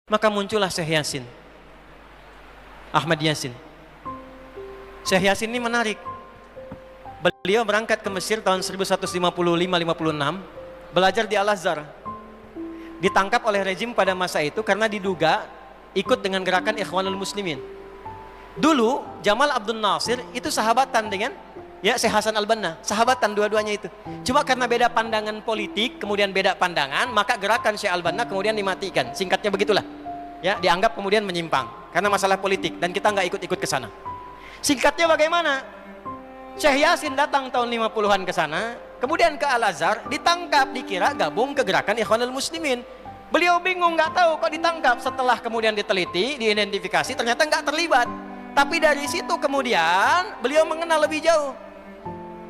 Maka muncullah Syekh Yasin, Ahmad Yasin. Syekh Yasin ini menarik. Beliau berangkat ke Mesir tahun 1155-56, belajar di Al-Azhar. Ditangkap oleh rezim pada masa itu karena diduga ikut dengan gerakan Ikhwanul Muslimin. Dulu Jamal Abdul Nasir itu sahabatan dengan Syekh Hasan Al-Banna, sahabatan dua-duanya itu. Cuma karena beda pandangan politik, kemudian beda pandangan, maka gerakan Syekh Al-Banna kemudian dimatikan. Singkatnya begitulah. Dianggap kemudian menyimpang karena masalah politik dan kita nggak ikut-ikut ke sana. Singkatnya bagaimana? Syekh Yasin datang tahun 50-an ke sana, kemudian ke Al-Azhar, ditangkap, dikira gabung ke gerakan Ikhwanul Muslimin. Beliau bingung, nggak tahu kok ditangkap. Setelah kemudian diteliti, diidentifikasi, ternyata nggak terlibat. Tapi dari situ kemudian beliau mengenal lebih jauh.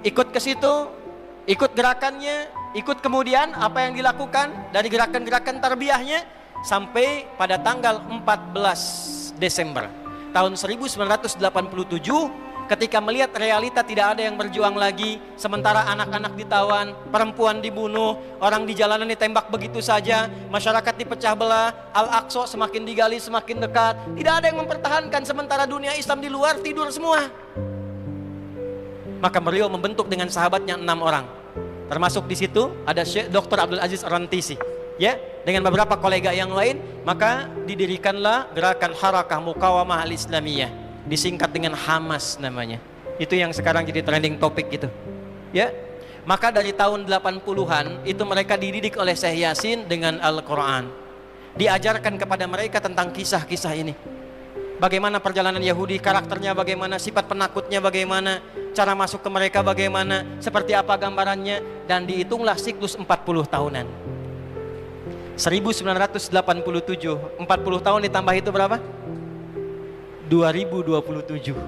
Ikut ke situ, ikut gerakannya, ikut kemudian apa yang dilakukan dari gerakan-gerakan tarbiyahnya sampai pada tanggal 14 Desember tahun 1987 ketika melihat realita tidak ada yang berjuang lagi, sementara anak-anak ditawan, perempuan dibunuh, orang di jalanan ditembak begitu saja, masyarakat dipecah belah, Al-Aqsa semakin digali semakin dekat, tidak ada yang mempertahankan, sementara dunia Islam di luar tidur semua. Maka beliau membentuk dengan sahabatnya 6 orang, termasuk di situ ada Syekh Dr. Abdul Aziz Ar-Rantisi, dengan beberapa kolega yang lain. Maka didirikanlah gerakan Harakah Muqawamah Al-Islamiyah, disingkat dengan Hamas namanya. Itu yang sekarang jadi trending topik gitu. Maka dari tahun 80-an itu mereka dididik oleh Syekh Yasin dengan Al-Quran. Diajarkan kepada mereka tentang kisah-kisah ini. Bagaimana perjalanan Yahudi, karakternya bagaimana, sifat penakutnya bagaimana, cara masuk ke mereka bagaimana, seperti apa gambarannya, dan dihitunglah siklus 40 tahunan. 1987, 40 tahun ditambah itu berapa? 2027.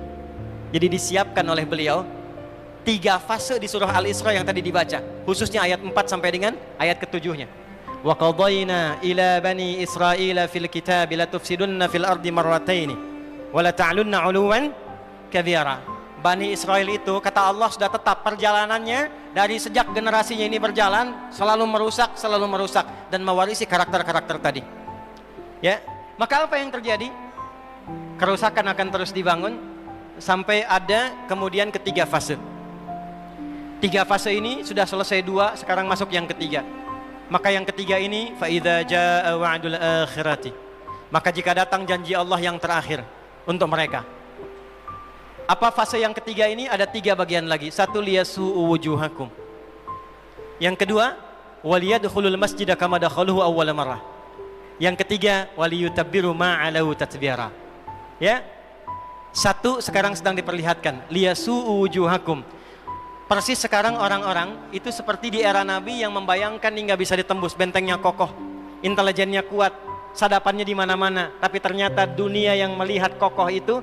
Jadi disiapkan oleh beliau 3 fase di surah Al-Isra yang tadi dibaca, khususnya ayat 4 sampai dengan ayat ke-7-nya. Wa qadayna ila bani Israila fil kitab la tufsidunna fil ardi marrataini wa la ta'lunna 'uluwan kabira. Bani Israel itu kata Allah sudah tetap perjalanannya dari sejak generasinya ini berjalan selalu merusak dan mewarisi karakter-karakter tadi. Maka apa yang terjadi? Kerusakan akan terus dibangun sampai ada kemudian ketiga fase. 3 fase ini sudah selesai 2, sekarang masuk yang ketiga. Maka yang ketiga ini fa idza jaa wa'dul akhirati. Maka jika datang janji Allah yang terakhir untuk mereka. Apa fase yang ketiga ini? Ada 3 bagian lagi. 1, liyasu'u wujuhakum. Yang kedua, waliyadkhulul masjida kama dakhaluhu awwala marrah. Yang ketiga, waliyutabbiru ma'alahu tatbira. 1 sekarang sedang diperlihatkan, liyasu'u wujuhakum. Persis sekarang orang-orang itu seperti di era Nabi yang membayangkan hingga bisa ditembus, bentengnya kokoh, intelijennya kuat, sadapannya di mana-mana, tapi ternyata dunia yang melihat kokoh itu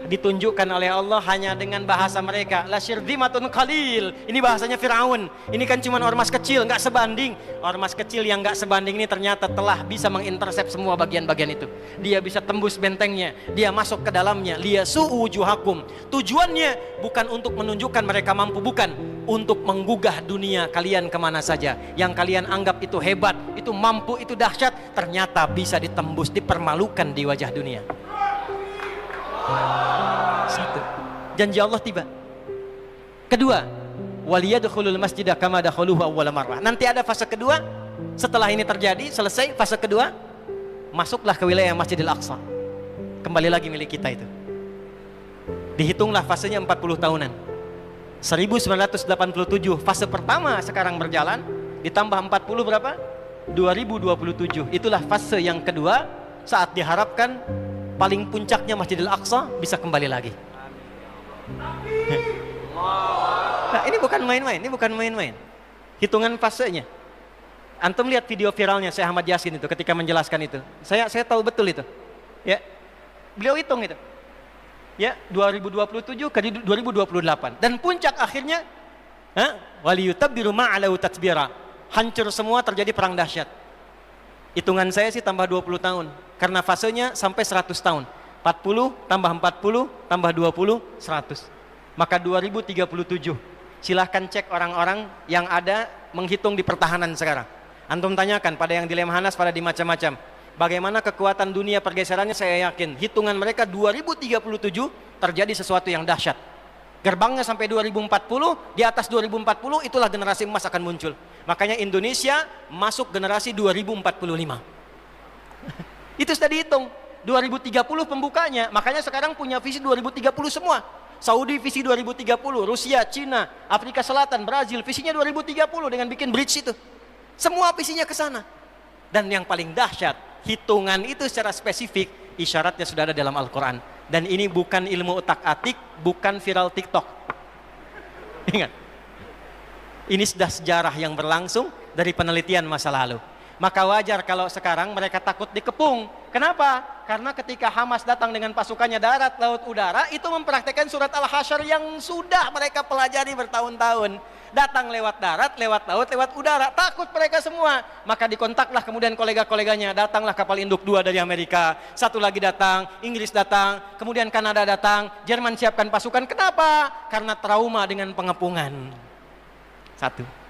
ditunjukkan oleh Allah hanya dengan bahasa mereka, la syirzimatun qalil. Ini bahasanya Firaun. Ini kan cuma ormas kecil, nggak sebanding. Ormas kecil yang nggak sebanding ini ternyata telah bisa mengintersep semua bagian-bagian itu. Dia bisa tembus bentengnya, dia masuk ke dalamnya. Liyasu'u wujuhakum. Tujuannya bukan untuk menunjukkan mereka mampu, bukan, untuk menggugah dunia kalian kemana saja. Yang kalian anggap itu hebat, itu mampu, itu dahsyat, ternyata bisa ditembus, dipermalukan di wajah dunia. 1, janji Allah tiba. Kedua, waliyadkhulul masjidah kama dakhaluhu awwala marrah. Nanti ada fase kedua. Setelah ini terjadi, selesai fase kedua, masuklah ke wilayah Masjidil Aqsa. Kembali lagi milik kita itu. Dihitunglah fasenya 40 tahunan. 1987 fase pertama sekarang berjalan, ditambah 40 berapa? 2027. Itulah fase yang kedua, saat diharapkan paling puncaknya Masjidil Aqsa bisa kembali lagi. Nah, ini bukan main-main, hitungan fasenya. Antum lihat video viralnya Syekh Ahmad Yasin itu ketika menjelaskan itu. Saya tahu betul itu. Beliau hitung itu. 2027 ke 2028, dan puncak akhirnya waliyutabbiru ma'alahu tatbira. Hancur semua, terjadi perang dahsyat. Hitungan saya sih tambah 20 tahun. Karena fasenya sampai 100 tahun. 40 tambah 40 tambah 20, 100. Maka 2037. Silahkan cek orang-orang yang ada menghitung di pertahanan sekarang. Antum tanyakan pada yang di Lemhanas, pada di macam-macam. Bagaimana kekuatan dunia pergeserannya saya yakin. Hitungan mereka 2037 terjadi sesuatu yang dahsyat. Gerbangnya sampai 2040, di atas 2040 itulah generasi emas akan muncul. Makanya Indonesia masuk generasi 2045. Itu sudah dihitung. 2030 pembukanya. Makanya sekarang punya visi 2030 semua. Saudi visi 2030, Rusia, Cina, Afrika Selatan, Brazil visinya 2030 dengan bikin bridge itu. Semua visinya ke sana. Dan yang paling dahsyat, hitungan itu secara spesifik isyaratnya sudah ada dalam Al-Quran. Dan ini bukan ilmu utak-atik, bukan viral TikTok. Ingat, ini sudah sejarah yang berlangsung dari penelitian masa lalu. Maka wajar kalau sekarang mereka takut dikepung. Kenapa? Karena ketika Hamas datang dengan pasukannya darat, laut, udara, itu mempraktekkan surat Al-Hasyr yang sudah mereka pelajari bertahun-tahun. Datang lewat darat, lewat laut, lewat udara. Takut mereka semua. Maka dikontaklah kemudian kolega-koleganya. Datanglah kapal induk 2 dari Amerika. Satu lagi datang, Inggris datang, kemudian Kanada datang, Jerman siapkan pasukan. Kenapa? Karena trauma dengan pengepungan. Satu.